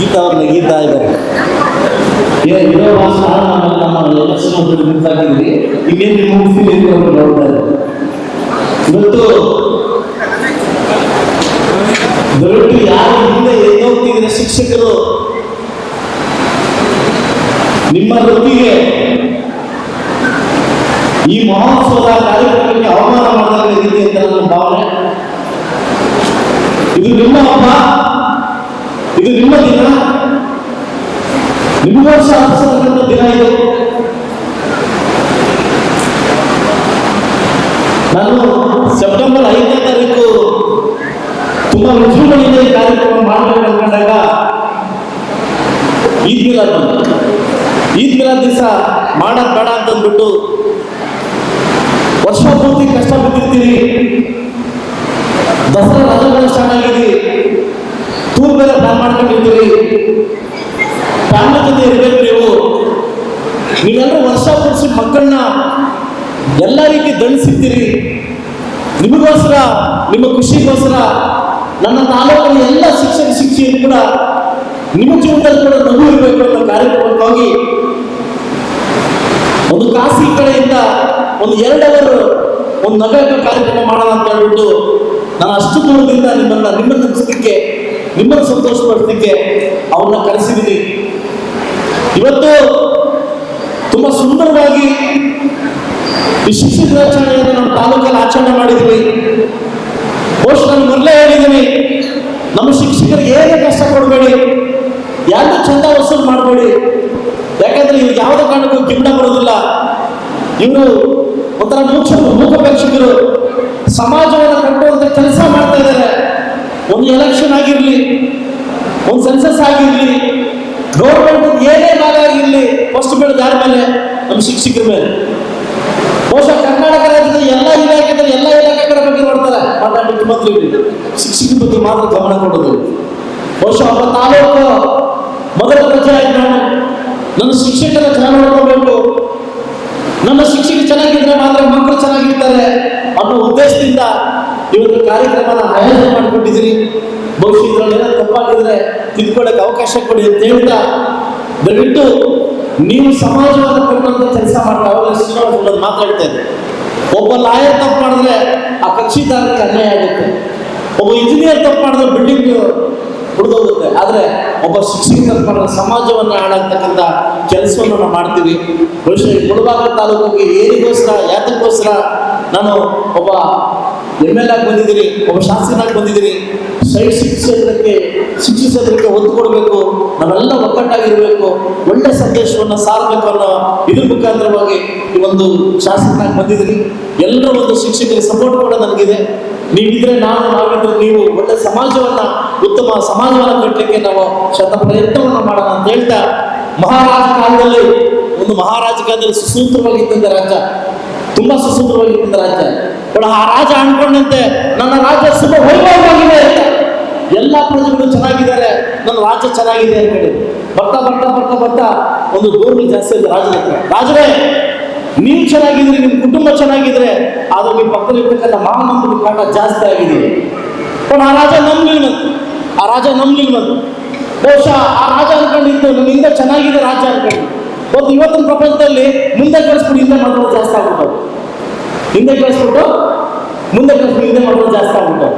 ಗೀತಾ ಅವ್ರನ್ನ ಗೀತಾ ಇದ್ದಾರೆ ಇರೋ ಭಾಷೆ ನಮ್ಮ ಎಲೆಕ್ಷನ್ ನಿಂತಾಗಿದ್ವಿ ಇನ್ನೇನು ನಿಮ್ಮ ಮುಗಿಸಿ ನೋಡ್ತಾ ಇದ್ದಾರೆ. ಇವತ್ತು ದೊಡ್ಡ ಯಾರು ಹಿಂದೆ ಎದ್ದೋಗ್ತಿದ್ರೆ ಶಿಕ್ಷಕರು ನಿಮ್ಮ ವೃತ್ತಿಗೆ ಈ ಮಹೋತ್ಸವದ ಕಾರ್ಯಕ್ರಮಕ್ಕೆ ಅವಮಾನ ಮಾಡಿದಾಗ ರೀತಿ ಅಂತ ನನ್ನ ಭಾವನೆ. ಇದು ನಿಮ್ಮ ಹಬ್ಬ, ಇದು ನಿಮ್ಮ ದಿನ, ನಿಮಗೋಸ್ಕರ ಆಚರಿಸತಕ್ಕಂಥ ದಿನ ಇದು. ನಾನು ಸೆಪ್ಟೆಂಬರ್ 5ನೇ ತಾರೀಕು ತುಂಬಾ ವಿಜೃಂಭಣೆಯಿಂದ ಈ ಕಾರ್ಯಕ್ರಮ ಮಾಡಬೇಕು ಅನ್ಕೊಂಡಾಗ ಈದ್ ಮಿಲಾದ್ ದಿವಸ ಮಾಡೋದು ಬೇಡ ಅಂತಂದ್ಬಿಟ್ಟು ವರ್ಷ ಪೂರ್ತಿ ಕಷ್ಟ ಬಿದ್ದಿರ್ತೀವಿ, ದಸರಾ ರಜೆಗಳು ಸ್ಟಾರ್ಟ್ ಆಗಿದ್ದೀವಿ, ಟೂರ್ ಬೇರೆ ಪ್ಲಾನ್ ಮಾಡ್ಕೊಂಡಿರ್ತೀವಿ, ಫ್ಯಾಮಿಲಿ ಜೊತೆ ಇರಬೇಕು. ನೀವೆಲ್ಲರೂ ವರ್ಷ ಪೂರ್ತಿ ಮಕ್ಕಳನ್ನ ಎಲ್ಲ ರೀತಿ ದಂಡಿಸಿರ್ತೀರಿ. ನಿಮಗೋಸ್ಕರ, ನಿಮ್ಮ ಖುಷಿಗೋಸ್ಕರ ನನ್ನ ತಾಲೂಕಿನ ಎಲ್ಲ ಶಿಕ್ಷಕಿಯರು ಕೂಡ ನಿಮ್ಮ ಜೀವನದಲ್ಲಿ ಕೂಡ ನಗು ಇರಬೇಕು ಅನ್ನೋ ಕಾರ್ಯಕ್ರಮಕ್ಕಾಗಿ ಒಂದು ಕಾಸಿ ಕಡೆಯಿಂದ ಒಂದು 2 ಅವರ್ ಒಂದು ನಗರ ಕಾರ್ಯಕ್ರಮ ಮಾಡೋಣ ಅಂತ ಹೇಳ್ಬಿಟ್ಟು ನಾನು ಅಷ್ಟು ದೂರದಿಂದ ನಿಮ್ಮನ್ನು ನಗಿಸಲಿಕ್ಕೆ, ನಿಮ್ಮನ್ನು ಸಂತೋಷಪಡಿಸಲಿಕ್ಕೆ ಅವನ್ನ ಕರೆಸಿದ್ದೀನಿ. ಇವತ್ತು ತುಂಬಾ ಸುಂದರವಾಗಿ ಈ ಶಿಕ್ಷಕ ದಿನಾಚರಣೆಯನ್ನು ನಮ್ಮ ತಾಲೂಕಲ್ಲಿ ಆಚರಣೆ ಮಾಡಿದ್ದೀವಿ. ಬಹುಶಃ ನಾನು ಮೊದಲೇ ಹೇಳಿದ್ದೀನಿ, ನಮ್ಮ ಶಿಕ್ಷಕರಿಗೆ ಏನೇ ಕಷ್ಟ ಕೊಡಬೇಡಿ, ಯಾರು ಚಂದ ವಸೂಲು ಮಾಡಬೇಡಿ. ಯಾಕಂದ್ರೆ ಇವ್ರು ಯಾವುದೇ ಕಾರಣಕ್ಕೂ ಗಿಂಡ ಬರೋದಿಲ್ಲ. ಇವರು ಒಂಥರ ಮೂಕಪೇಕ್ಷಕರು, ಸಮಾಜವನ್ನು ಕಟ್ಟುವಂತ ಕೆಲಸ ಮಾಡ್ತಾ ಇದ್ದಾರೆ. ಒಂದು ಎಲೆಕ್ಷನ್ ಆಗಿರ್ಲಿ, ಒಂದು ಸೆನ್ಸಸ್ ಆಗಿರ್ಲಿ, ಗೌರ್ಮೆಂಟ್ ಏನೇ ಭಾಗ ಆಗಿರ್ಲಿ, ಫಸ್ಟ್ ಬೀಳೋದು ಯಾರ ಮೇಲೆ? ನಮ್ಮ ಶಿಕ್ಷಕರ ಮೇಲೆ. ಬಹುಶಃ ಕರ್ನಾಟಕ ರಾಜ್ಯದ ಎಲ್ಲ ಇಲಾಖೆ ಬಗ್ಗೆ ನೋಡ್ತಾರೆ, ಮಾತಾಡಿ ಮುಖ್ಯಮಂತ್ರಿಗಳು ಶಿಕ್ಷಕರ ಬಗ್ಗೆ ಮಾತ್ರ ಗಮನ ಕೊಡೋದು. ಬಹುಶಃ ಒಬ್ಬ ತಾಲೂಕು ಮೊದಲ ಪ್ರಜೆ ಆಯ್ತು, ನನ್ನ ಶಿಕ್ಷಕರ ಚೆನ್ನಾಗಿ ನೋಡ್ಕೋಬೇಕು, ನಮ್ಮ ಶಿಕ್ಷಕರು ಚೆನ್ನಾಗಿದ್ರೆ ಮಾತ್ರ ಮಕ್ಕಳು ಚೆನ್ನಾಗಿರ್ತಾರೆ ಅನ್ನೋ ಉದ್ದೇಶದಿಂದ ಇವತ್ತು ಕಾರ್ಯಕ್ರಮನ ಆಯೋಜನೆ ಮಾಡಿಕೊಂಡಿದ್ದೀರಿ. ಬಹುಶಃ ಇದರಲ್ಲಿ ಏನೋ ತಪ್ಪಾಗಿದ್ರೆ ತಿದ್ಕೊಳ್ಳೋಕೆ ಅವಕಾಶ ಕೊಡಿ ಅಂತ ಹೇಳ್ತಾ, ದಯವಿಟ್ಟು ನೀವು ಸಮಾಜವನ್ನು ಕೊಡುವಂತ ಕೆಲಸ ಮಾಡ್ತಾ ಮಾತಾಡ್ತಾ ಇದ್ದೆ. ಒಬ್ಬ ಲಾಯರ್ ತಪ್ಪು ಮಾಡಿದ್ರೆ ಆ ಕಕ್ಷಿದಾರಕ್ಕೆ ಅನ್ಯಾಯ ಆಗುತ್ತೆ, ಒಬ್ಬ ಇಂಜಿನಿಯರ್ ತಪ್ಪು ಮಾಡಿದ್ರೆ ಬಿಲ್ಡಿಂಗ್ ಉಳಿದೋಗುತ್ತೆ. ಆದರೆ ಒಬ್ಬ ಶಿಕ್ಷಕ ತಪ್ಪು ಮಾಡಿದ್ರೆ ಸಮಾಜವನ್ನೇ ಹಾಳಾಗ್ತಕ್ಕಂಥ ಕೆಲಸವನ್ನು ನಾವು ಮಾಡ್ತೀವಿ. ಬಹುಶಃ ಮುಳಬಾಗಿಲು ತಾಲೂಕಿಗೆ ಏನಿಗೋಸ್ಕರ, ಯಾತಕ್ಕೋಸ್ಕರ ನಾನು ಒಬ್ಬ MLA ಆಗಿ ಬಂದಿದ್ದೀನಿ, ಒಬ್ಬ ಶಾಸಕನಾಗಿ ಬಂದಿದ್ದೀನಿ. ಶಿಕ್ಷಿಸೋದಕ್ಕೆ ಒತ್ತು ಕೊಡಬೇಕು, ನಾವೆಲ್ಲ ಒಗ್ಗಟ್ಟಾಗಿರ್ಬೇಕು, ಒಳ್ಳೆ ಸಂದೇಶವನ್ನು ಸಾರಬೇಕು ಅನ್ನೋ ಇದ್ರ ಮುಖಾಂತರವಾಗಿ ಈ ಒಂದು ಶಾಸಕನಾಗಿ ಬಂದಿದ್ದೀನಿ. ಎಲ್ಲರ ಒಂದು ಶಿಕ್ಷಕರ ಸಪೋರ್ಟ್ ಕೂಡ ನನಗಿದೆ. ನೀವಿದ್ರೆ ನಾವಿದ್ರೆ ನೀವು, ಒಳ್ಳೆ ಸಮಾಜವನ್ನ, ಉತ್ತಮ ಸಮಾಜವನ್ನು ಕಟ್ಟಲಿಕ್ಕೆ ನಾವು ಪ್ರಯತ್ನವನ್ನು ಮಾಡೋಣ ಅಂತ ಹೇಳ್ತಾ, ಮಹಾರಾಜ ಕಾಲದಲ್ಲಿ ಸುಸೂತ್ರವಾಗಿದ್ದಂಥ ರಾಜ್ಯ, ತುಂಬಾ ಸುಸೂತ್ರವಾಗಿದ್ದಂಥ ರಾಜ್ಯ. ಆ ರಾಜ ಅನ್ಕೊಂಡಂತೆ ನನ್ನ ರಾಜ್ಯ ಶುಭ ವೈಭವವಾಗಿದೆ, ಎಲ್ಲ ಪ್ರಜೆಗಳು ಚೆನ್ನಾಗಿದ್ದಾರೆ, ನನ್ನ ರಾಜ್ಯ ಚೆನ್ನಾಗಿದೆ ಅಂತ ಹೇಳಿ ಬರ್ತಾ ಒಂದು ಗೋರ್ಗಳು ಜಾಸ್ತಿ ಇದೆ ರಾಜನ ಹತ್ರ. ರಾಜರೇ, ನೀವು ಚೆನ್ನಾಗಿದ್ರಿ, ನಿಮ್ಮ ಕುಟುಂಬ ಚೆನ್ನಾಗಿದ್ರೆ, ಆದ್ರೆ ನಿಮ್ಮ ಪಕ್ಕದಲ್ಲಿರ್ತಕ್ಕಂಥ ಮಹಾಮಂತ್ರಿ ಕಾಟ ಜಾಸ್ತಿ ಆಗಿದೆ. ಆ ರಾಜ ನಂಬಲಿಲ್ವಂತ. ಬಹುಶಃ ಆ ರಾಜ ಅನ್ಕೊಂಡಿದ್ದು ನಮ್ಮ ಹಿಂದೆ ಚೆನ್ನಾಗಿದೆ ರಾಜ್ಯ ಅನ್ಕೊಂಡು. ಇವತ್ತಿನ ಪ್ರಪಂಚದಲ್ಲಿ ಮುಂದೆ ಕಳಿಸ್ಬಿಟ್ಟು ಹಿಂದೆ ಮಾಡೋದು ಜಾಸ್ತಿ ಆಗ್ಬಿಟ್ಟು, ಹಿಂದೆ ಮಾಡೋದು ಜಾಸ್ತಿ ಆಗ್ಬಿಟ್ಟು.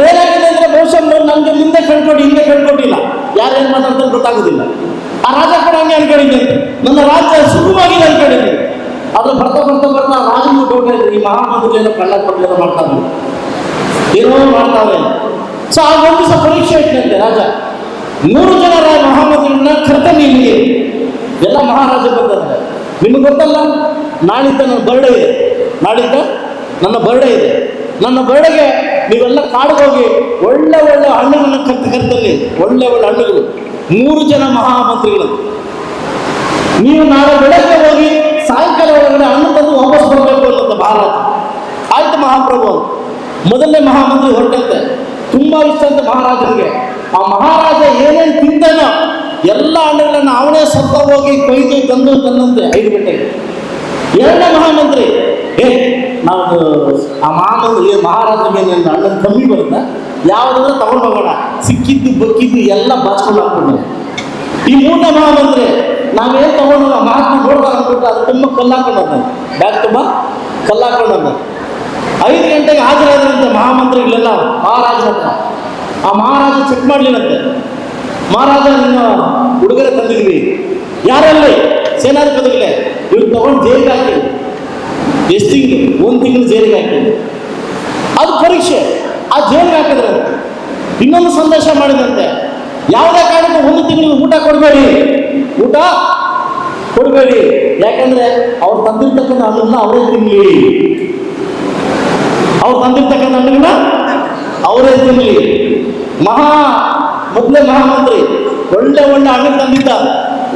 ಏನಾಗಿದೆ ಅಂದ್ರೆ ಬಹುಶಃ ನಮ್ಗೆ ಮುಂದೆ ಕಳ್ಕೊಡಿ, ಹಿಂದೆ ಕಳ್ಕೊಟ್ಟಿಲ್ಲ, ಯಾರೇನು ಮಾತಾಡ್ತಾರೆ ಗೊತ್ತಾಗೋದಿಲ್ಲ. ಆ ರಾಜ ಕೂಡ ಹಂಗೆ ಅನ್ಕೊಂಡಿದ್ದೆ, ನನ್ನ ರಾಜ್ಯ ಸುಖವಾಗಿದೆ ಅನ್ಕೊಂಡಿದ್ದೆ. ಆದ್ರೆ ಬರ್ತಾ ರಾಜನಿಗೆ ಡೌಟ್ ಆಯ್ತು, ಈ ಮಹಾಮಂತ್ರಿ ಏನೋ ಕಳ್ಳ ಕೊಟ್ಟೇನೋ ಮಾಡ್ತಾವೆ, ಏನೋ ಮಾಡ್ತಾವೆ. ಸೊ ಆ ಒಂದು ದಿವಸ ಪರೀಕ್ಷೆ ಇಟ್ಟಂತೆ ರಾಜ 100 ಜನ ಮಹಾಮಂತ್ರಿಗಳನ್ನ ಕರ್ತವ್ಯ ಇಲ್ಲಿಗೆ ಎಲ್ಲ ಮಹಾರಾಜ ಬಂದಂತೆ. ನಿಮಗೆ ಗೊತ್ತಲ್ಲ, ನಾಳಿದ್ದ ನನ್ನ ಬರ್ಡೇ ಇದೆ. ನನ್ನ ಬರ್ಡೆಗೆ ನೀವೆಲ್ಲ ಕಾಡಿಗೆ ಹೋಗಿ ಒಳ್ಳೆ ಹಣ್ಣುಗಳನ್ನ ಕರ್ತಲ್ಲಿ, ಒಳ್ಳೆ ಹಣ್ಣುಗಳು, 100 ಜನ ಮಹಾಮಂತ್ರಿಗಳು. ನೀವು ನಾಳೆ ಬೆಳಗ್ಗೆ ಹೋಗಿ ಸಾಯಂಕಾಲ ಒಳಗಡೆ ಹಣ್ಣು ತಂದು ವಾಪಸ್ ಬರಬೇಕು ಅನ್ನೋದು ಮಹಾರಾಜ. ಆಯ್ತು ಮಹಾಪ್ರಭು, ಮೊದಲನೇ ಮಹಾಮಂತ್ರಿ ಹೊರಟಂತೆ. ತುಂಬಾ ಇಷ್ಟ ಅಂತ ಮಹಾರಾಜನಿಗೆ. ಆ ಮಹಾರಾಜ ಏನೇನು ತಿಂತಾನೋ ಎಲ್ಲ ಹಣ್ಣುಗಳನ್ನ ಅವನೇ ಸ್ವಲ್ಪ ಹೋಗಿ ಕೊಯ್ದು ತಂದಂತೆ 5 ಗಂಟೆಗೆ. 2ನೇ ಮಹಾಮಂತ್ರಿ, ನಾವು ಆ ಮಹಾರಾಜನಿಗೆ ಹಣ್ಣನ್ನು ಕಮ್ಮಿ ಬರುತ್ತಾ, ಯಾವುದಾದ್ರೂ ತಗೊಂಡು ಹೋಗೋಣ, ಸಿಕ್ಕಿದ್ದು ಬಕ್ಕಿದ್ದು ಎಲ್ಲ ಬಾಚ್ಕೊಂಡು ಹಾಕ್ಕೊಂಡು. ಈ ಮೂರನೇ ಮಹಾಮಂತ್ರಿ ನಾವೇನು ತಗೊಂಡು ಮಹಾತ್ಮ ನೋಡ್ದಾಗ ಅಂದ್ಬಿಟ್ಟು ಅದು ತುಂಬ ಕಲ್ಲು ಹಾಕೊಂಡ, ಬ್ಯಾಗ್ ತುಂಬ ಕಲ್ಲು ಹಾಕೊಂಡ. 5 ಗಂಟೆಗೆ ಹಾಜರಾದ್ರಂತೆ ಮಹಾಮಂತ್ರಿಗಳೆಲ್ಲ ಮಹಾರಾಜನ ಹತ್ರ. ಆ ಮಹಾರಾಜ ಚೆಕ್ ಮಾಡಲಿಲ್ಲಂತೆ. ಮಹಾರಾಜ ನಿನ್ನ ಉಡುಗೊರೆ ತಂದಿದ್ವಿ, ಯಾರಲ್ಲಿ ಸೇನಾಧಿಪತಿಗಳೇ, ಇವ್ರು ತಗೊಂಡು ಜೈಲಿಗೆ ಹಾಕಿ. ಎಷ್ಟು ತಿಂಗಳು? 1 ತಿಂಗಳು ಜೈಲಿಗೆ ಹಾಕಿ. ಅದು ಪರೀಕ್ಷೆ. ಆ ಜೈಲಿಗೆ ಹಾಕಿದ್ರೆ ಇನ್ನೊಂದು ಸಂದೇಶ ಮಾಡಿದಂತೆ, ಯಾವುದೇ ಕಾರಣಕ್ಕೂ 1 ತಿಂಗಳಿಗೆ ಊಟ ಕೊಡಬೇಡಿ, ಊಟ ಕೊಡಬೇಡಿ, ಯಾಕಂದ್ರೆ ಅವ್ರು ತಂದಿರ್ತಕ್ಕಂಥ ಹಣ್ಣನ್ನ ಅವರೇ ತಿನ್ಲಿ, ಅವ್ರು ತಂದಿರ್ತಕ್ಕಂಥ ಹಣ್ಣನ್ನ ಅವರೇ ತಿನ್ಲಿ. ಮೊದಲೇ ಮಹಾಮಂತ್ರಿ ಒಳ್ಳೆ ಹಣ್ಣು ತಂದಿದ್ದ,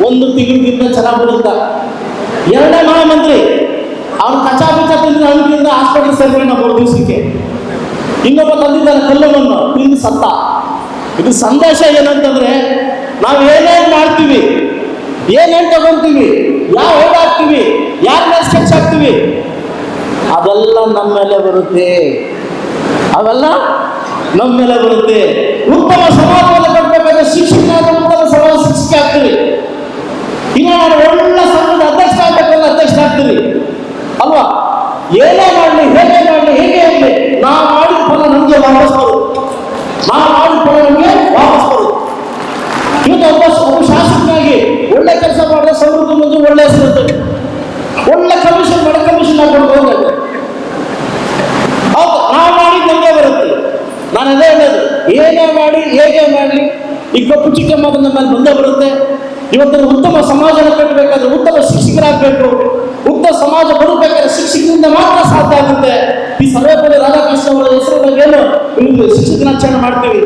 1 ತಿಂಗಳಿಗಿಂತ ಚೆನ್ನಾಗಿ ಬರುತ್ತ. 2ನೇ ಮಹಾಮಂತ್ರಿ ಅವ್ನು ಕಚ್ಚಾ ಬಿಚ್ಚ ತಿಂದ ಹಣ್ಣಿನಿಂದ ಹಾಸ್ಪಿಟಲ್ ಸೇರ್ಕೊಂಡು 3 ದಿವಸಕ್ಕೆ. ಇನ್ನೊಬ್ಬ ತಂದಿದ್ದಾನೆ ಕಲ್ಲನ್ನು ತಿಂದು ಸತ್ತ. ಇದು ಸಂದೇಶ ಏನಂತಂದ್ರೆ, ನಾವು ಏನೇನು ಮಾಡ್ತೀವಿ, ಏನೇನು ತಗೊಂತೀವಿ, ಯಾವ ಹೇಳ ಹಾಕ್ತೀವಿ, ಯಾರ ಮೇಲೆ ಸ್ಕೆಚ್ ಹಾಕ್ತೀವಿ, ಅದೆಲ್ಲ ನಮ್ಮ ಮೇಲೆ ಬರುತ್ತೆ, ಅವೆಲ್ಲ ನಮ್ಮ ಮೇಲೆ ಬರುತ್ತೆ. ಉತ್ತಮ ಸಮಾಜವನ್ನು ಕಟ್ಟಬೇಕಾದ್ರೆ ಶಿಕ್ಷಕನಾದ ಉತ್ತಮ ಸಮಾಜ ಶಿಕ್ಷಕ ಆಗ್ತೀವಿ. ಈಗ ನಾನು ಒಳ್ಳೆ ಸಂಘದ ಅಧ್ಯಕ್ಷ ಆಗ್ಬೇಕಲ್ಲ ಅಧ್ಯಕ್ಷ ಆಗ್ತೀವಿ ಅಲ್ವಾ? ಏನೇ ಮಾಡಲಿ, ಹೇಗೆ ಮಾಡಲಿ, ಹೇಗೆ ಆಗಲಿ, ನಾವು ಮಾಡಿದ ಫಲ ನಮಗೆ ವಾಪಸ್ ಬರುತ್ತೆ, ನಾವು ಮಾಡಿದ ಫಲ ನಮಗೆ ವಾಪಸ್ ಬರುತ್ತೆ. ಇವತ್ತು ಒಬ್ಬ ಶಾಸಕನಾಗಿ ಒಳ್ಳೆ ಕೆಲಸ ಮಾಡಿದ್ರೆ ಸಮೃದ್ಧ ಮುಂದೆ ಒಳ್ಳೆ ಹೆಸರು ಇರ್ತದೆ. ಒಳ್ಳೆ ಕಮಿಷನ್ ಮಾಡಿ ಕಮಿಷನ್ ಹಾಕೊಂಡು ಹೋಗುತ್ತೆ. ಹೌದು, ನಾವು ಮಾಡಿದ ನಮಗೆ ಬರುತ್ತೆ. ನಾನು ಅದೇ ಹೇಳೋದು, ಏನೇ ಮಾಡಿ ಹೇಗೆ ಮಾಡಲಿ ಈ ಕಪ್ಪು ಚಿಕ್ಕಮ್ಮ ನಮ್ಮ ಮೇಲೆ ಬಂದೇ ಬರುತ್ತೆ. ಇವತ್ತು ಉತ್ತಮ ಸಮಾಜನ ಕಟ್ಟಬೇಕಾದ್ರೆ ಉತ್ತಮ ಶಿಕ್ಷಕರಾಗಬೇಕು. ಉತ್ತಮ ಸಮಾಜ ಬರಬೇಕಾದ್ರೆ ಶಿಕ್ಷಕರಿಂದ ಮಾತ್ರ ಸಾಧ್ಯ ಆಗುತ್ತೆ. ಈ ಸರ್ವೇಪಲ್ಲಿ ರಾಧಾಕೃಷ್ಣ ಅವರ ಹೆಸರಿನಾಗೇನು ಶಿಕ್ಷಕ ದಿನಾಚರಣೆ ಮಾಡ್ತೀವಿ.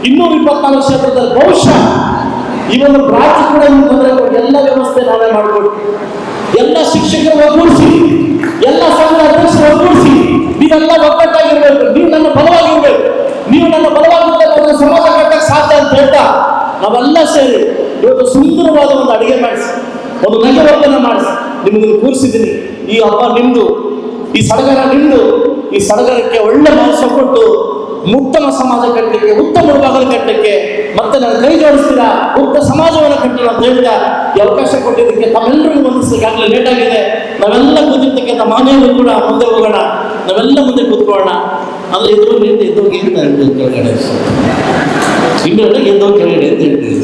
224 ಕ್ಷೇತ್ರದಲ್ಲಿ ಬಹುಶಃ ಈ ಒಂದು ರಾಜ್ಯ ಕೂಡ ತೊಂದರೆ ಎಲ್ಲ ವ್ಯವಸ್ಥೆ ನಾವೇ ಮಾಡಿಕೊಡ್ತೀವಿ. ಎಲ್ಲ ಶಿಕ್ಷಕರು ಒಗ್ಗೂಡಿಸಿ, ಎಲ್ಲ ಸಂಘದ ಅಧ್ಯಕ್ಷರು ಒಗ್ಗೂಡಿಸಿ, ನೀವೆಲ್ಲ ಒಗ್ಗಟ್ಟಾಗಿರ್ಬೇಕು, ನೀವು ನನ್ನ ಬಲವಾಗಿರ್ಬೇಕು, ನೀವು ನನ್ನ ಬಲವಾಗಿರ್ಬೇಕು, ಸಮಾಜ ಕಟ್ಟಕ್ಕೆ ಸಾಧ್ಯ ಅಂತ ಹೇಳ್ತಾ ನಾವೆಲ್ಲ ಸೇರಿ ಇವತ್ತು ಸುಂದರವಾದ ಒಂದು ಅಡಿಗೆ ಮಾಡಿಸಿ, ಒಂದು ನಗೆವರ್ತನ ಮಾಡಿಸಿ ನಿಮ್ಮನ್ನು ಕೂರಿಸಿದ್ದೀನಿ. ಈ ಹಬ್ಬ ನಿಮ್ದು, ಈ ಸಡಗರ ನಿಮ್ದು. ಈ ಸಡಗರಕ್ಕೆ ಒಳ್ಳೆ ಮನಸ್ಸು ಕೊಟ್ಟು ಉತ್ತಮ ಸಮಾಜ ಕಟ್ಟಲಿಕ್ಕೆ, ಉತ್ತಮ ವಿಭಾಗದ ಕಟ್ಟಲಿಕ್ಕೆ ಮತ್ತೆ ನಾನು ಕೈ ಜೋಡಿಸ್ತೀರಾ, ಉತ್ತಮ ಸಮಾಜವನ್ನು ಕಟ್ಟೋಣ ಅಂತ ಹೇಳ್ತಾ ಈ ಅವಕಾಶ ಕೊಟ್ಟಿದ್ದಕ್ಕೆ ತಮ್ಮೆಲ್ಲರಿಗೂ ಒಂದಿಸ್ಲಿಕ್ಕೆ ಲೇಟ್ ಆಗಿದೆ. ನಾವೆಲ್ಲ ಕೂತಿರ್ತಕ್ಕಂಥ ಮಾನ್ಯರು ಕೂಡ ಮುಂದೆ ಹೋಗೋಣ, ನಾವೆಲ್ಲ ಮುಂದೆ ಕೂತ್ಕೊಳ್ಳೋಣ. ಅಂದ್ರೆ ಎದುರು ಎದ್ದೋಗಿ ಅಂತ ಕೆಳಗಡೆ ನಿಮ್ಮೆಲ್ಲ ಎದ್ದೋಗಿ ಕೆಳಗಡೆ ಅಂತ ಹೇಳ್ತೀನಿ.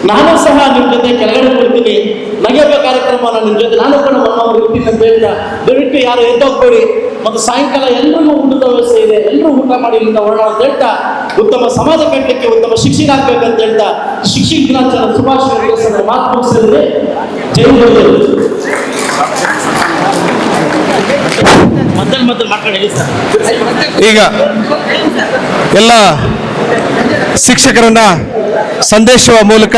ನಾನು ಸಹ ನಿಮ್ಮ ಜೊತೆ ಕೆಳಗಡೆ ಕೊಡ್ತೀನಿ. ನಗೆಯುವ ಕಾರ್ಯಕ್ರಮ ನಿಮ್ಮ ಜೊತೆ ನಾನು ಕೂಡ ಮನೋರು ಇರ್ತೀನಿ ಅಂತ ಹೇಳ್ತಾ ದಯವಿಟ್ಟು ಯಾರು ಎದ್ದೋಗ್ಬೇಡಿ. ಮತ್ತು ಸಾಯಂಕಾಲ ಎಲ್ಲರಿಗೂ ಊಟದ ವ್ಯವಸ್ಥೆ ಇದೆ, ಎಲ್ಲರೂ ಊಟ ಮಾಡಿ ಇಲ್ಲಿಂದ ಹೊರಡೋಣ ಅಂತ ಹೇಳ್ತಾ ಉತ್ತಮ ಸಮಾಜ ಕಟ್ಟಲಿಕ್ಕೆ ಉತ್ತಮ ಶಿಕ್ಷಕ ಆಗ್ಬೇಕಂತ ಹೇಳ್ತಾ ಶಿಕ್ಷಕ ದಿನಾಚರಣೆ ಶುಭಾಶಯ ಮಾತು ಮುಗಿಸಿದ್ರೆ ಜೈ ಗುರುದೇವ್. ಈಗ ಎಲ್ಲ ಶಿಕ್ಷಕರನ್ನ ಸಂದೇಶವ ಮೂಲಕ